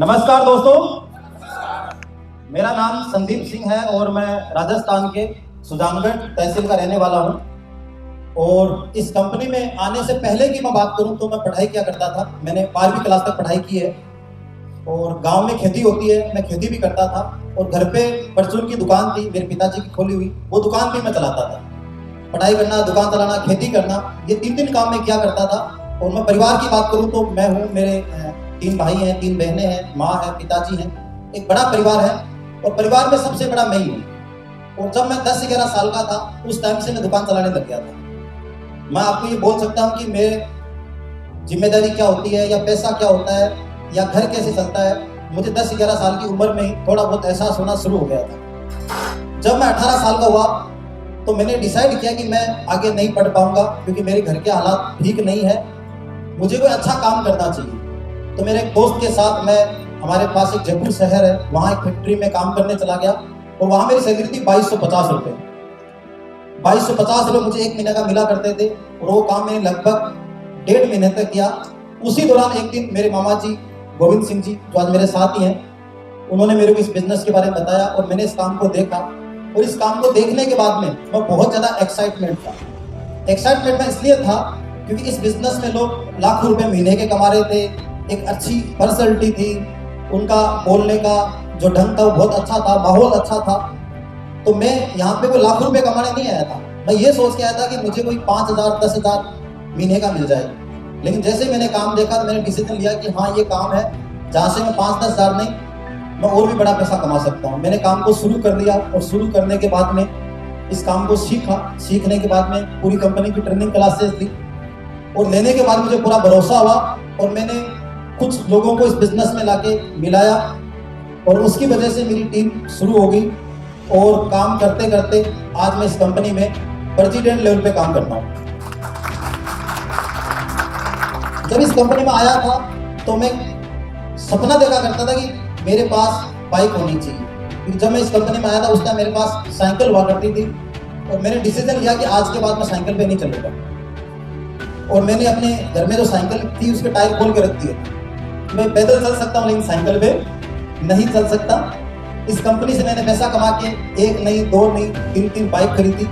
नमस्कार दोस्तों, मेरा नाम संदीप सिंह है और मैं राजस्थान के सुजानगढ़ तहसील का रहने वाला हूं। और इस कंपनी में आने से पहले की मैं बात करूं तो मैं पढ़ाई क्या करता था। मैंने 12वीं क्लास तक पढ़ाई की है और गांव में खेती होती है, मैं खेती भी करता था। और घर पे परचून की दुकान थी मेरे पिताजी की खोली हुई, वो दुकान भी मैं चलाता था। पढ़ाई करना, दुकान चलाना, खेती करना, ये तीन काम मैं किया करता था। और मैं परिवार की बात करूं तो मैं हूं, मेरे 3 भाई हैं, 3 बहनें हैं, माँ है, पिताजी हैं, एक बड़ा परिवार है और परिवार में सबसे बड़ा मैं ही हूँ। और जब मैं 10-11 साल का था उस टाइम से मैं दुकान चलाने लग गया था। मैं आपको ये बोल सकता हूँ कि मेरे जिम्मेदारी क्या होती है या पैसा क्या होता है या घर कैसे चलता है, मुझे 10-11 साल की उम्र में ही थोड़ा बहुत एहसास होना शुरू हो गया था। जब मैं 18 साल का हुआ तो मैंने डिसाइड किया कि मैं आगे नहीं पढ़ पाऊंगा क्योंकि मेरे घर के हालात ठीक नहीं है, मुझे कोई अच्छा काम करना चाहिए। तो मेरे एक दोस्त के साथ मैं, हमारे पास एक जयपुर शहर है, वहाँ एक फैक्ट्री में काम करने चला गया और वहाँ मेरी सैलरी थी 2250 रुपये। 2250 रुपये मुझे 1 महीने का मिला करते थे और वो काम मैंने लगभग 1.5 महीने तक किया। उसी दौरान एक दिन मेरे मामा जी गोविंद सिंह जी, जो आज मेरे साथ ही हैं, उन्होंने मेरे को इस बिजनेस के बारे में बताया और मैंने इस काम को देखा। और इस काम को देखने के बाद में मैं बहुत ज़्यादा एक्साइटमेंट था। एक्साइटमेंट में इसलिए था क्योंकि इस बिजनेस में लोग लाखों रुपए महीने के कमा रहे थे, एक अच्छी पर्सनैलिटी थी, उनका बोलने का जो ढंग था वो बहुत अच्छा था, माहौल अच्छा था। तो मैं यहाँ पे कोई लाखों रुपए कमाने नहीं आया था, मैं ये सोच के आया था कि मुझे कोई 5,000 10,000 महीने का मिल जाए। लेकिन जैसे मैंने काम देखा तो मैंने डिसीजन लिया कि हाँ, ये काम है जहाँ से मैं 5-10 हज़ार नहीं, मैं और भी बड़ा पैसा कमा सकता हूँ। मैंने काम को शुरू कर लिया और शुरू करने के बाद में इस काम को सीखा। सीखने के बाद में पूरी कंपनी की ट्रेनिंग क्लासेस ली और लेने के बाद मुझे पूरा भरोसा हुआ और मैंने कुछ लोगों को इस बिजनेस में लाके मिलाया और उसकी वजह से मेरी टीम शुरू हो गई। और काम करते करते आज मैं इस कंपनी में प्रेसिडेंट लेवल पे काम करता हूँ। जब इस कंपनी में आया था तो मैं सपना देखा करता था कि मेरे पास बाइक होनी चाहिए, क्योंकि जब मैं इस कंपनी में आया था उस टाइम मेरे पास साइकिल हुआ करती थी और मैंने डिसीजन लिया कि आज के बाद मैं साइकिल पे नहीं चलूंगा। और मैंने अपने घर में जो साइकिल थी उसके टायर खोल के रख दिए। मैं पैदल चल सकता हूँ लेकिन साइकिल पे नहीं चल सकता। इस कंपनी से मैंने पैसा कमा के 1 नहीं, 2 नहीं, 3 बाइक खरीदी।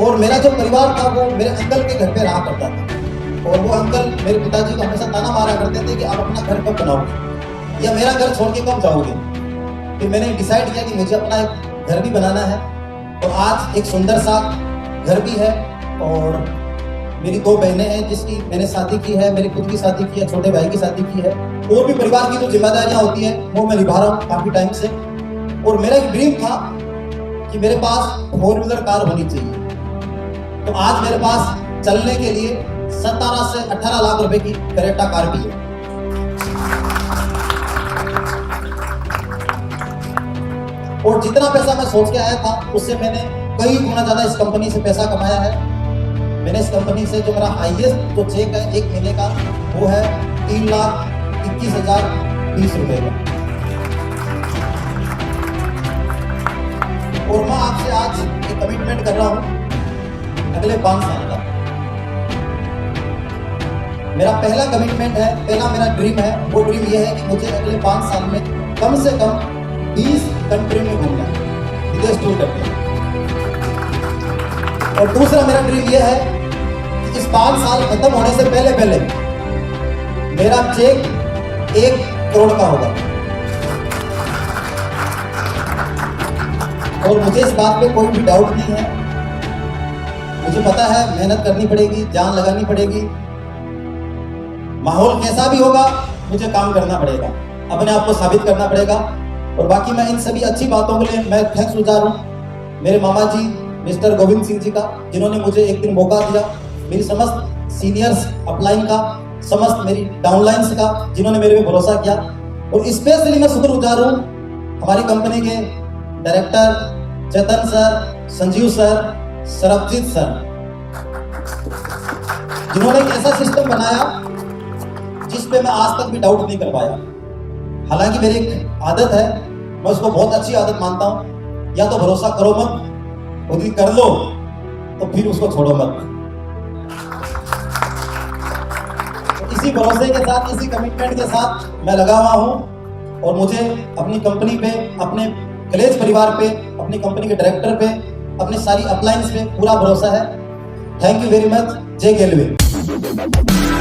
और मेरा जो परिवार था वो मेरे अंकल के घर पे रहा करता था और वो अंकल मेरे पिताजी को हमेशा ताना मारा करते थे कि आप अपना घर कब बनाओगे या मेरा घर छोड़ के कब जाओगे। तो मैंने डिसाइड किया कि मुझे अपना एक घर भी बनाना है और आज एक सुंदर सा घर भी है। और मेरी 2 बहनें हैं जिसकी मैंने शादी की है, मेरी खुद की शादी की है, छोटे भाई की शादी की है। और भी परिवार की जो जिम्मेदारियां होती हैं वो मैं निभा रहा हूँ काफी टाइम से। और मेरा एक ड्रीम था कि मेरे पास 4 व्हीलर कार होनी चाहिए। तो आज मेरे पास चलने के लिए 17 से 18 लाख रुपए की क्रेटा कार भी है। और जितना पैसा मैं सोच के आया था उससे मैंने कई गुना ज्यादा इस कंपनी से पैसा कमाया है। मैंने इस कंपनी से जो मेरा हाईएस्ट जो चेक है 1 महीने का वो है 3,21,020 रुपए का। और मैं आपसे आज एक कमिटमेंट कर रहा हूं अगले 5 साल का। मेरा पहला कमिटमेंट है, पहला मेरा ड्रीम है, वो ड्रीम ये है कि मुझे अगले 5 साल में कम से कम 20 कंट्री में घूमना है, विदेश टूर करके। और दूसरा मेरा ड्रीम ये है कि इस 5 साल खत्म होने से पहले पहले मेरा चेक 1 करोड़ का होगा। और मुझे इस बात पे कोई भी डाउट नहीं है, मुझे पता है मेहनत करनी पड़ेगी, जान लगानी पड़ेगी, माहौल कैसा भी होगा मुझे काम करना पड़ेगा, अपने आप को साबित करना पड़ेगा। और बाकी मैं इन सभी अच्छी बातों के लिए मैं थैंक्स गुजार हूँ मेरे मामा जी मिस्टर गोविंद सिंह जी का, जिन्होंने मुझे एक दिन मौका दिया, मेरी समस्त सीनियर्स अपलाइन का, समस्त मेरी डाउनलाइंस का, जिन्होंने मेरे पे भरोसा किया। और स्पेशली मैं शुक्रगुजार हूँ हमारी कंपनी के director Chetan sir, Sanjeev sir, Sarabjit sir, जिन्होंने एक ऐसा सिस्टम बनाया जिस पे मैं आज तक भी डाउट नहीं कर पाया। हालांकि मेरी एक आदत है, मैं उसको बहुत अच्छी आदत मानता हूँ, या तो भरोसा करो मत, यदि कर लो तो फिर उसको छोड़ो मत। इसी भरोसे के साथ, इसी कमिटमेंट के साथ मैं लगा हुआ हूँ और मुझे अपनी कंपनी पे, अपने कलेज परिवार पे, अपनी कंपनी के डायरेक्टर पे, अपनी सारी अपलाइंस पे पूरा भरोसा है। Thank you very much. जय गेलवे।